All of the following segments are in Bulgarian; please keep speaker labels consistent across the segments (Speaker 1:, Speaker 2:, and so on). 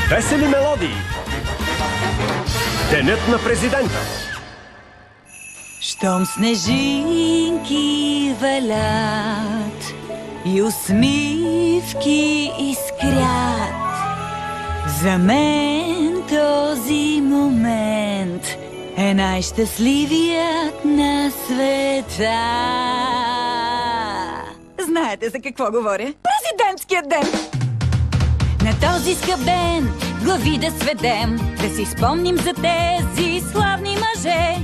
Speaker 1: Весели мелодии. Денят на президента.
Speaker 2: Щом снежинки валят и усмивки искрят, за мен този момент е най-щастливият на света. Знаете за какво говоря? Президентският ден! На този скъп ден глави да сведем, да си спомним за тези славни мъже.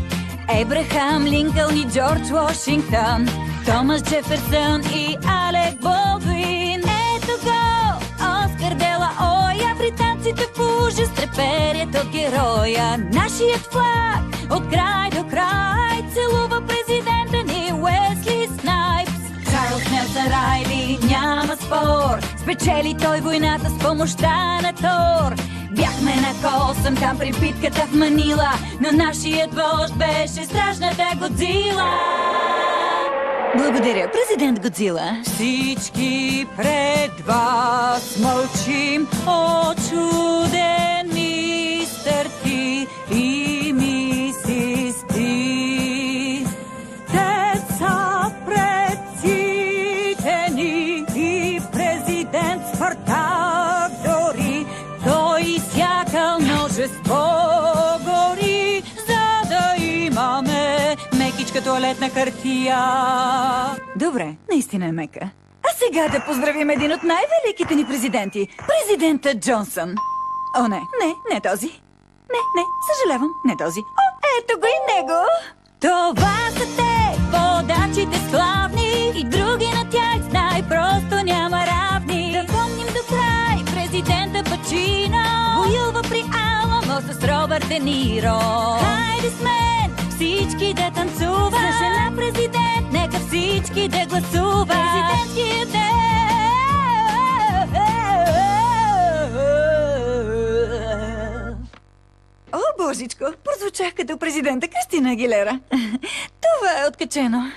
Speaker 2: Ебрахам Линкълн и Джордж Вашингтон, Томас Джеферсън и Алек Болдуин. Ето го, Оскар де ла Оя, британците в ужас треперят от героя. Нашият флаг от край до край целува президента ни Уесли Снайпс. Чарлз Нелсън Райли, няма спор, спечели той войната с помощта на Тор. Бяхме на косъм там при битката в Манила, но нашият вожд беше страшната Годзила. Благодаря, президент Годзила. Всички пред вас мълчим, о чуден мистер Ти и мисис Ти. Те са предците ни и президент Спартак дори. Той изсякал множество гори, за да имаме мекичка туалетна хартия. Добре, наистина е мека. А сега да поздравим един от най-великите ни президенти, президента Джонсън. О, не този. Не, съжалявам, не този. О, ето го и него. Това са те, водачите славни, и други на тях знай, просто няма равни. Да помним до край президента Пачино, воюва при Аламо с Робърт Де Ниро. Хайде с мен всички да танцуват, за жена президент нека всички да гласуват. Президентският ден. О, божичко, прозвучах като президента Кристина Агилера. Това е откачено.